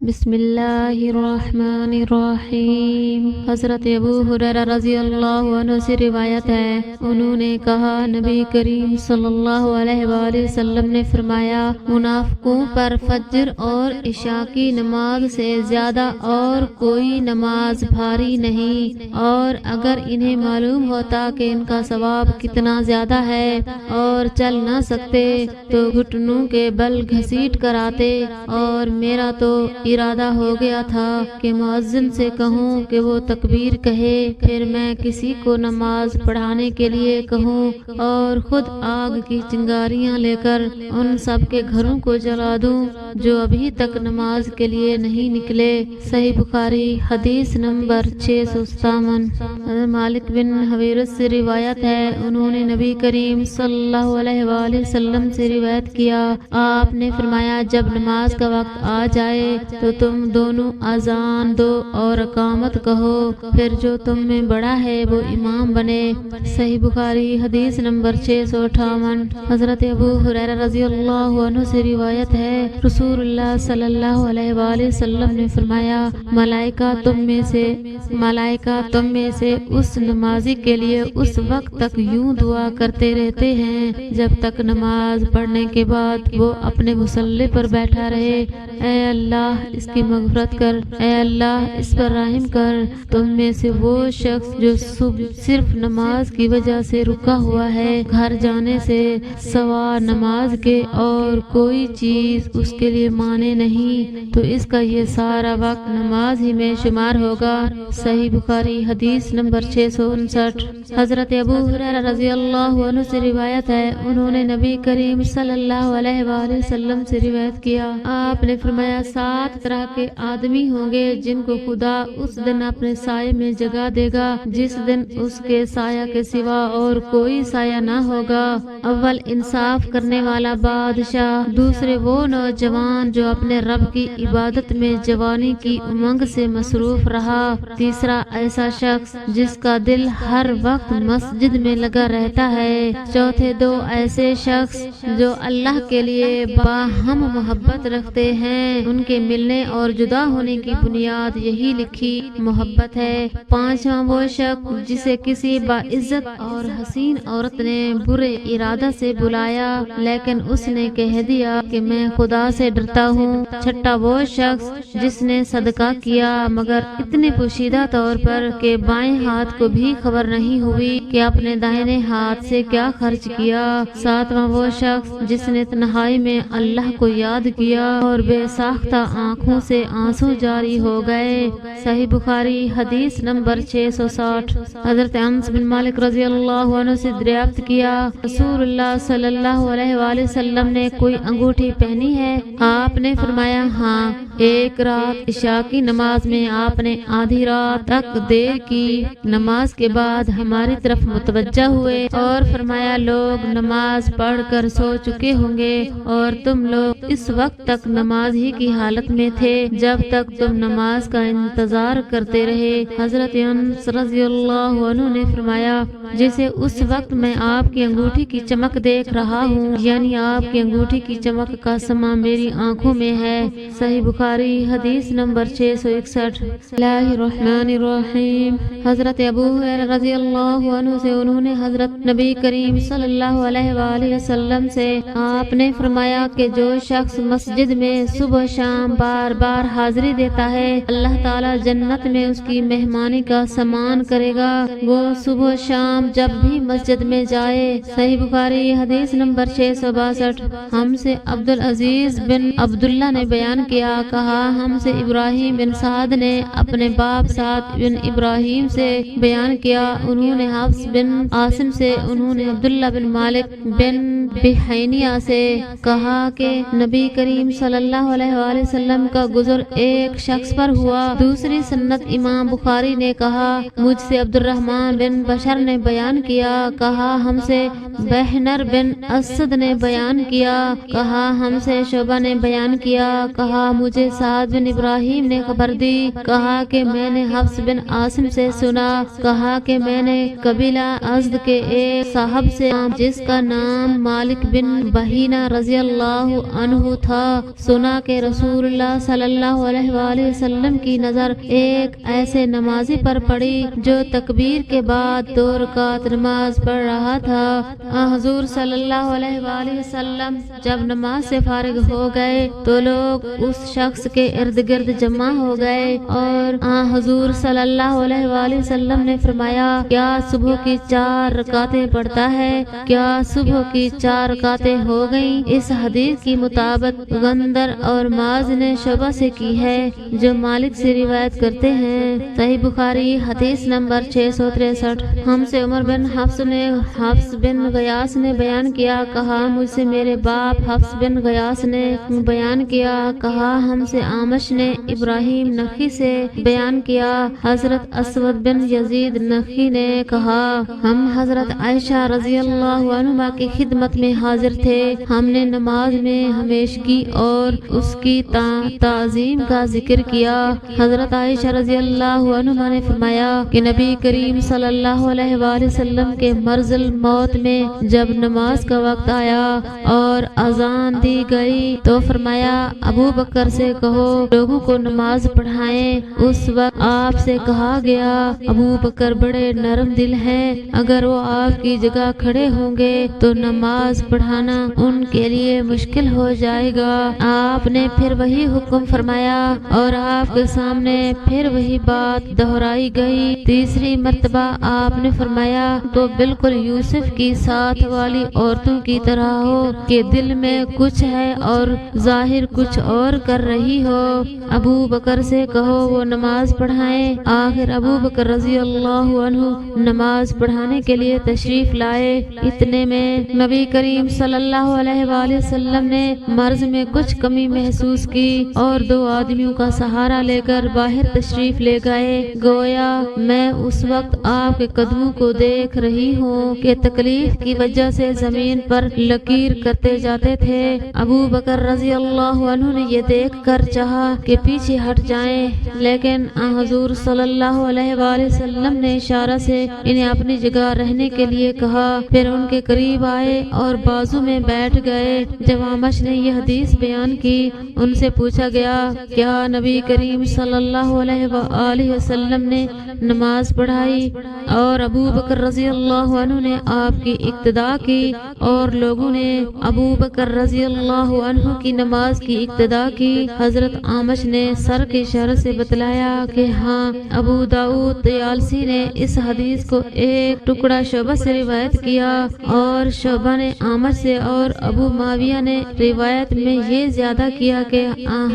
بسم اللہ الرحمن الرحیم۔ حضرت ابو ہریرہ رضی اللہ عنہ سے روایت ہے، انہوں نے کہا نبی کریم صلی اللہ علیہ وآلہ وسلم نے فرمایا، منافقوں پر فجر اور عشاء کی نماز سے زیادہ اور کوئی نماز بھاری نہیں، اور اگر انہیں معلوم ہوتا کہ ان کا ثواب کتنا زیادہ ہے اور چل نہ سکتے تو گھٹنوں کے بل گھسیٹ کر آتے، اور میرا تو ارادہ ہو گیا تھا کہ مؤذن سے کہوں کہ وہ تکبیر کہے، پھر میں کسی کو نماز پڑھانے کے لیے کہوں اور خود آگ کی چنگاریاں لے کر ان سب کے گھروں کو جلا دوں جو ابھی تک نماز کے لیے نہیں نکلے۔ صحیح بخاری حدیث نمبر 657۔ حضرت مالک بن حویرث سے روایت ہے، انہوں نے نبی کریم صلی اللہ علیہ وآلہ وسلم سے روایت کیا، آپ نے فرمایا جب نماز کا وقت آ جائے تو تم دونوں اذان دو اور اقامت کہو، پھر جو تم میں بڑا ہے وہ امام بنے۔ صحیح بخاری حدیث نمبر 658۔ حضرت ابو ہریرہ رضی اللہ عنہ سے روایت ہے، رسول اللہ صلی اللہ علیہ وآلہ وسلم نے فرمایا، ملائکہ تم میں سے اس نمازی کے لیے اس وقت تک یوں دعا کرتے رہتے ہیں جب تک نماز پڑھنے کے بعد وہ اپنے مصلی پر بیٹھا رہے، اے اللہ اس کی مغفرت کر، اے اللہ اس پر رحم کر۔ تم میں سے وہ شخص جو صرف نماز کی وجہ سے رکا ہوا ہے، گھر جانے سے سوا نماز کے اور کوئی چیز اس کے لیے مانے نہیں، تو اس کا یہ سارا وقت نماز ہی میں شمار ہوگا۔ صحیح بخاری حدیث نمبر 659۔ حضرت ابو ہریرہ رضی اللہ عنہ سے روایت ہے، انہوں نے نبی کریم صلی اللہ علیہ وآلہ وسلم سے روایت کیا، آپ نے فرمایا 7 طرح کے آدمی ہوں گے جن کو خدا اس دن اپنے سائے میں جگہ دے گا جس دن اس کے سایہ کے سوا اور کوئی سایہ نہ ہوگا۔ اول انصاف کرنے والا بادشاہ، دوسرے وہ نوجوان جو اپنے رب کی عبادت میں جوانی کی امنگ سے مصروف رہا، تیسرا ایسا شخص جس کا دل ہر وقت مسجد میں لگا رہتا ہے، چوتھے 2 ایسے شخص جو اللہ کے لیے باہم محبت رکھتے ہیں، ان کے ملنے اور جدا ہونے کی بنیاد یہی لکھی محبت ہے، پانچواں وہ شخص جسے کسی باعزت اور حسین عورت نے برے ارادہ سے بلایا لیکن اس نے کہہ دیا کہ میں خدا سے ڈرتا ہوں، چھٹا وہ شخص جس نے صدقہ کیا مگر اتنے پوشیدہ طور پر کہ بائیں ہاتھ کو بھی خبر نہیں ہوئی کہ اپنے دائیں ہاتھ سے کیا خرچ کیا، ساتواں وہ شخص جس نے تنہائی میں اللہ کو یاد کیا اور بے ساختہ آنکھوں سے آنسو جاری ہو گئے۔ صحیح بخاری حدیث نمبر 660۔ حضرت انس بن مالک رضی اللہ عنہ سے دریافت کیا، رسول اللہ صلی اللہ علیہ وآلہ وسلم نے کوئی انگوٹھی پہنی ہے؟ آپ نے فرمایا ہاں۔ ایک رات عشاء کی نماز میں آپ نے آدھی رات تک دیر کی، نماز کے بعد ہماری طرف متوجہ ہوئے اور فرمایا لوگ نماز پڑھ کر سو چکے ہوں گے اور تم لوگ اس وقت تک نماز ہی کی حالت میں تھے جب تک تم نماز کا انتظار کرتے رہے۔ حضرت انس رضی اللہ عنہ نے فرمایا، جیسے اس وقت میں آپ کی انگوٹھی کی چمک دیکھ رہا ہوں، یعنی آپ کی انگوٹھی کی چمک کا سما میری آنکھوں میں ہے۔ صحیح بخاری حدیث نمبر 661۔ اللہ الرحمن الرحیم۔ حضرت ابو ہریرہ رضی اللہ عنہ سے انہوں نے حضرت نبی کریم صلی اللہ علیہ وآلہ وسلم سے، آپ نے فرمایا کہ جو شخص مسجد میں صبح شام بار بار حاضری دیتا ہے، اللہ تعالی جنت میں اس کی مہمانی کا سامان کرے گا، وہ صبح شام جب بھی مسجد میں جائے۔ صحیح بخاری حدیث نمبر 662۔ ہم سے عبدالعزیز بن عبداللہ نے بیان کیا، کہا ہم سے ابراہیم بن سعد نے اپنے باپ سعد بن ابراہیم سے بیان کیا، انہوں نے حفص بن عاصم سے، انہوں نے عبداللہ بن مالک بن بحینیہ سے کہا کہ نبی کریم صلی اللہ علیہ وآلہ وسلم کا گزر ایک شخص پر ہوا۔ دوسری سنت امام بخاری نے کہا، مجھ سے عبد الرحمن بن بشر نے بیان کیا، کہا ہم سے بہنر بن اسد نے بیان کیا، کہا ہم سے شعبہ نے بیان کیا، کہا مجھے سعد بن ابراہیم نے خبر دی، کہا کہ میں نے حفص بن عاصم سے سنا، کہا کہ میں نے قبیلہ ازد کے ایک صاحب سے جس کا نام مالک بن بہینہ رضی اللہ عنہ تھا سنا کہ رسول اللہ اللہ صلی اللہ علیہ وآلہ وسلم کی نظر ایک ایسے نمازی پر پڑی جو تکبیر کے بعد 2 رکعت نماز پڑھ رہا تھا۔ حضور صلی اللہ علیہ وآلہ وسلم جب نماز سے فارغ ہو گئے تو لوگ اس شخص کے ارد گرد جمع ہو گئے اور حضور صلی اللہ علیہ وآلہ وسلم نے فرمایا، کیا صبح کی 4 رکعتیں پڑھتا ہے؟ کیا صبح کی 4 رکعتیں ہو گئیں؟ اس حدیث کی مطابق غندر اور معاذ نے شعبہ سے کی ہے جو مالک سے روایت کرتے ہیں۔ صحیح بخاری حدیث نمبر 663۔ ہم سے عمر بن حفص بن غیاث نے بیان کیا، کہا مجھ سے میرے باپ حفص بن غیاث نے بیان کیا، کہا ہم سے آمش نے ابراہیم نخی سے بیان کیا، حضرت اسود بن یزید نخی نے کہا ہم حضرت عائشہ رضی اللہ عنہا کی خدمت میں حاضر تھے، ہم نے نماز میں ہمیشگی اور اس کی تعظیم کا ذکر کیا۔ حضرت عائشہ رضی اللہ عنہا نے فرمایا کہ نبی کریم صلی اللہ علیہ وآلہ وسلم کے مرض الموت میں جب نماز کا وقت آیا اور اذان دی گئی تو فرمایا ابو بکر سے کہو لوگوں کو نماز پڑھائیں۔ اس وقت آپ سے کہا گیا ابو بکر بڑے نرم دل ہیں، اگر وہ آپ کی جگہ کھڑے ہوں گے تو نماز پڑھانا ان کے لیے مشکل ہو جائے گا۔ آپ نے پھر وہی حکم فرمایا اور آپ کے سامنے پھر وہی بات دہرائی گئی۔ تیسری مرتبہ آپ نے فرمایا تو بالکل یوسف کی ساتھ والی عورتوں کی طرح ہو کہ دل میں کچھ ہے اور ظاہر کچھ اور کر رہی ہو۔ ابو بکر سے کہو وہ نماز پڑھائیں۔ آخر ابو بکر رضی اللہ عنہ نماز پڑھانے کے لیے تشریف لائے۔ اتنے میں نبی کریم صلی اللہ علیہ وآلہ وسلم نے مرض میں کچھ کمی محسوس کی اور 2 آدمیوں کا سہارا لے کر باہر تشریف لے گئے۔ گویا میں اس وقت آپ کے قدموں کو دیکھ رہی ہوں کہ تکلیف کی وجہ سے زمین پر لکیر کرتے جاتے تھے۔ ابو بکر رضی اللہ عنہ نے یہ دیکھ کر چاہا کہ پیچھے ہٹ جائیں، لیکن حضور صلی اللہ علیہ وآلہ وسلم نے اشارہ سے انہیں اپنی جگہ رہنے کے لیے کہا، پھر ان کے قریب آئے اور بازو میں بیٹھ گئے۔ جب آمش نے یہ حدیث بیان کی، ان سے پوچھا گیا کیا نبی کریم صلی اللہ علیہ وآلہ وسلم نے نماز پڑھائی؟ اور ابو بکر رضی اللہ عنہ نے آپ کی اقتداء کی اور لوگوں نے ابو بکر رضی اللہ عنہ کی نماز کی اقتداء کی۔ حضرت آمش نے سر کے اشارے سے بتلایا کہ ہاں۔ ابو داؤد طیالسی نے اس حدیث کو ایک ٹکڑا شعبہ سے روایت کیا اور شعبہ نے آمش سے اور ابو معاویہ نے روایت میں یہ زیادہ کیا کہ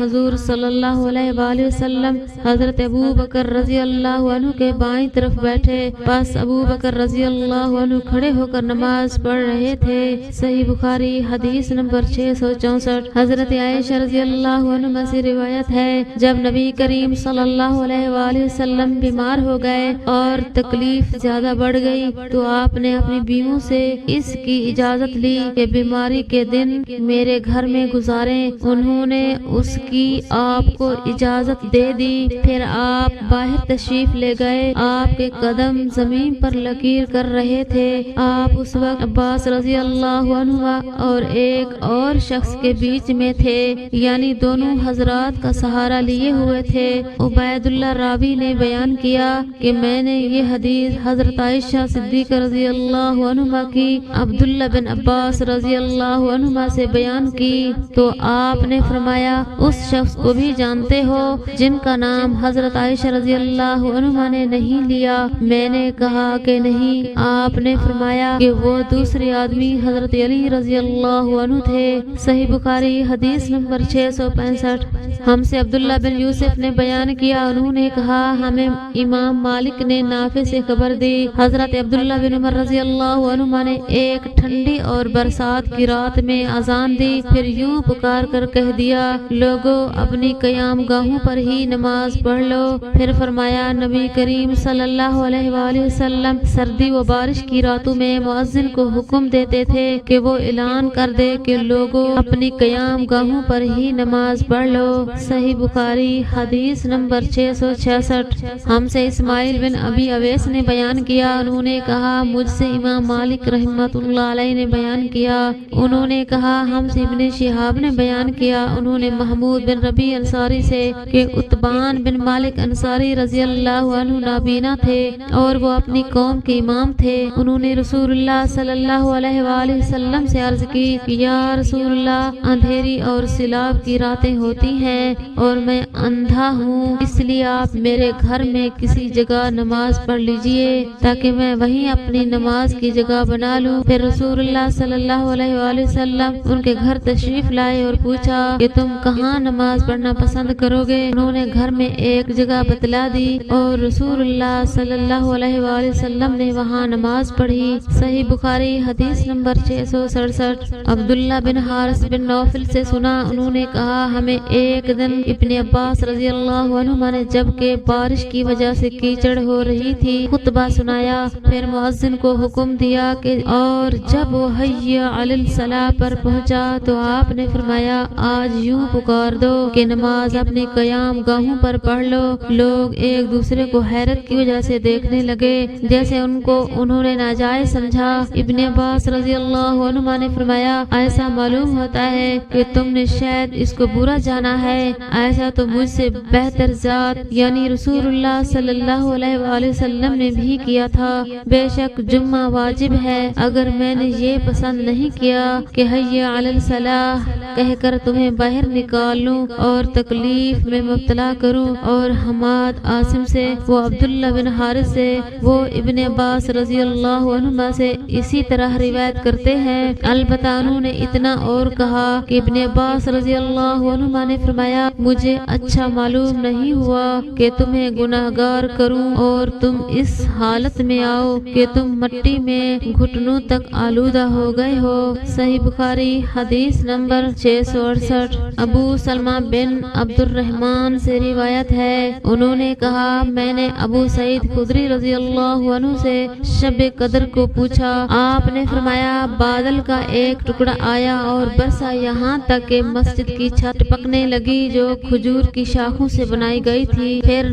حضور صلی اللہ علیہ وآلہ وسلم حضرت ابو بکر رضی اللہ عنہ کے بائیں طرف بیٹھے، بس ابو بکر رضی اللہ عنہ کھڑے ہو کر نماز پڑھ رہے تھے۔ صحیح بخاری حدیث نمبر 664۔ حضرت عائشہ رضی اللہ عنہ سے روایت ہے جب نبی کریم صلی اللہ علیہ وآلہ وسلم بیمار ہو گئے اور تکلیف زیادہ بڑھ گئی تو آپ نے اپنی بیویوں سے اس کی اجازت لی کہ بیماری کے دن میرے گھر میں گزاریں۔ انہوں نے اس کی آپ کو اجازت دے دی۔ پھر آپ باہر تشریف لے گئے، آپ کے قدم زمین پر لکیر کر رہے تھے۔ آپ اس وقت عباس رضی اللہ عنہ اور ایک اور شخص کے بیچ میں تھے، یعنی دونوں حضرات کا سہارا لیے ہوئے تھے۔ عبید اللہ راوی نے بیان کیا کہ میں نے یہ حدیث حضرت عائشہ صدیقہ رضی اللہ عنہ کی عبداللہ بن عباس رضی اللہ عنہ سے بیان کی تو آپ نے فرمایا اس شخص کو بھی جانتے ہو جن کا نام حضرت عائشہ رضی اللہ عنہ نے نہیں لیا؟ میں نے کہا کہ نہیں۔ آپ نے فرمایا کہ وہ دوسرے آدمی حضرت علی رضی اللہ عنہ تھے۔ صحیح بخاری حدیث نمبر 665۔ ہم سے عبداللہ بن یوسف نے بیان کیا، انہوں نے کہا ہمیں امام مالک نے نافع سے خبر دی، حضرت عبداللہ بن عمر رضی اللہ عنہ نے ایک ٹھنڈی اور برسات کی رات میں اذان دی، پھر یوں پکار کر کہہ دیا لوگو اپنی قیام گاہوں پر ہی نماز پڑھ لو۔ پھر فرمایا نبی کریم صلی اللہ علیہ وآلہ وسلم سردی و بارش کی راتوں میں مؤذن کو حکم دیتے تھے کہ وہ اعلان کر دے کہ لوگو اپنی قیام گاہوں پر ہی نماز پڑھ لو۔ صحیح بخاری حدیث نمبر 666۔ ہم سے اسماعیل بن ابی اویس نے بیان کیا، انہوں نے کہا مجھ سے امام مالک رحمۃ اللہ علیہ نے بیان کیا، انہوں نے کہا ہم سے ابن شہاب نے بیان کیا، انہوں نے محمود محمود بن ربی انصاری سے کہ عتبان بن مالک انصاری رضی اللہ عنہ نابینا تھے اور وہ اپنی قوم کے امام تھے۔ انہوں نے رسول اللہ صلی اللہ علیہ وآلہ وسلم سے عرض کی کہ یا رسول اللہ، اندھیری اور سیلاب کی راتیں ہوتی ہیں اور میں اندھا ہوں، اس لیے آپ میرے گھر میں کسی جگہ نماز پڑھ لیجئے تاکہ میں وہیں اپنی نماز کی جگہ بنا لوں۔ پھر رسول اللہ صلی اللہ علیہ وآلہ وسلم ان کے گھر تشریف لائے اور پوچھا کہ تم کہاں نماز پڑھنا پسند کرو گے؟ انہوں نے گھر میں ایک جگہ بتلا دی اور رسول اللہ صلی اللہ علیہ وآلہ وسلم نے وہاں نماز پڑھی۔ صحیح بخاری حدیث نمبر 667۔ عبداللہ بن حارث بن نوفل سے سنا، انہوں نے کہا ہمیں ایک دن ابن عباس رضی اللہ عنہما نے جب کہ بارش کی وجہ سے کیچڑ ہو رہی تھی خطبہ سنایا، پھر مؤذن کو حکم دیا کہ اور جب وہ حی علی الصلاۃ پر پہنچا تو آپ نے فرمایا آج یوں پکار دو کہ نماز اپنی قیام گاہوں پر پڑھ لو۔ لوگ ایک دوسرے کو حیرت کی وجہ سے دیکھنے لگے جیسے ان کو انہوں نے ناجائز سمجھا۔ ابن عباس رضی اللہ عنہما نے فرمایا ایسا معلوم ہوتا ہے کہ تم نے شاید اس کو برا جانا ہے، ایسا تو مجھ سے بہتر ذات یعنی رسول اللہ صلی اللہ علیہ وآلہ وسلم نے بھی کیا تھا۔ بے شک جمعہ واجب ہے، اگر میں نے یہ پسند نہیں کیا کہ حی علی الصلاۃ کہہ کر تمہیں باہر نکال لوں اور تکلیف میں مبتلا کروں۔ اور حماد عاصم سے، وہ عبداللہ بن حارث سے، وہ ابن عباس رضی اللہ عنہما سے اسی طرح روایت کرتے ہیں۔ البتہ انہوں نے اتنا اور کہا کہ ابن عباس رضی اللہ عنہما نے فرمایا مجھے اچھا معلوم نہیں ہوا کہ تمہیں گناہگار کروں اور تم اس حالت میں آؤ کہ تم مٹی میں گھٹنوں تک آلودہ ہو گئے ہو۔ صحیح بخاری حدیث نمبر 668۔ ابو سلمہ بن عبد الرحمن سے روایت ہے، انہوں نے کہا میں نے ابو سعید خدری رضی اللہ عنہ سے شب قدر کو پوچھا، آپ نے فرمایا بادل کا ایک ٹکڑا آیا اور برسا یہاں تک کہ مسجد کی چھت پکنے لگی جو کھجور کی شاخوں سے بنائی گئی تھی۔ پھر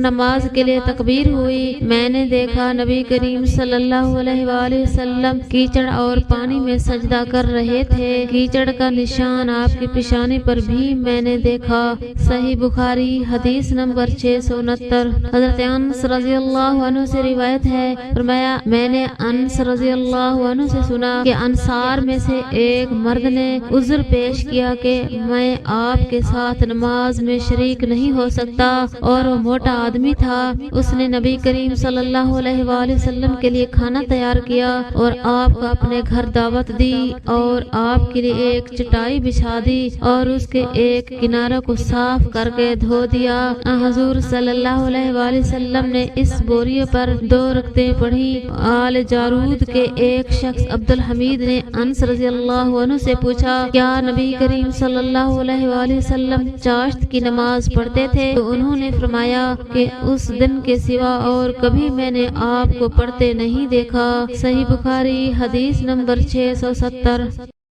نماز کے لیے تکبیر ہوئی۔ میں نے دیکھا نبی کریم صلی اللہ علیہ وآلہ وسلم کیچڑ اور پانی میں سجدہ کر رہے تھے، کیچڑ کا نشان آپ کی پیشانی پر بھی میں نے دیکھا۔ صحیح بخاری حدیث نمبر 669۔ حضرت انس رضی اللہ عنہ سے روایت ہے، فرمایا میں نے انس رضی اللہ عنہ سے سنا کہ انصار میں سے ایک مرد نے عذر پیش کیا کہ میں آپ کے ساتھ نماز میں شریک نہیں ہو سکتا، اور وہ موٹا آدمی تھا۔ اس نے نبی کریم صلی اللہ علیہ وآلہ وسلم کے لیے کھانا تیار کیا اور آپ کو اپنے گھر دعوت دی اور آپ کے لیے ایک چٹائی بچھا دی اور اس کے ایک کنارے کو صاف کر کے دھو دیا۔ حضور صلی اللہ علیہ وآلہ وسلم نے اس بوریے پر 2 رکعتیں پڑھی۔ آل جارود کے ایک شخص عبد الحمید نے انس رضی اللہ عنہ سے پوچھا کیا نبی کریم صلی اللہ علیہ وآلہ وسلم چاشت کی نماز پڑھتے تھے؟ تو انہوں نے فرمایا کہ اس دن کے سوا اور کبھی میں نے آپ کو پڑھتے نہیں دیکھا۔ صحیح بخاری حدیث نمبر 670۔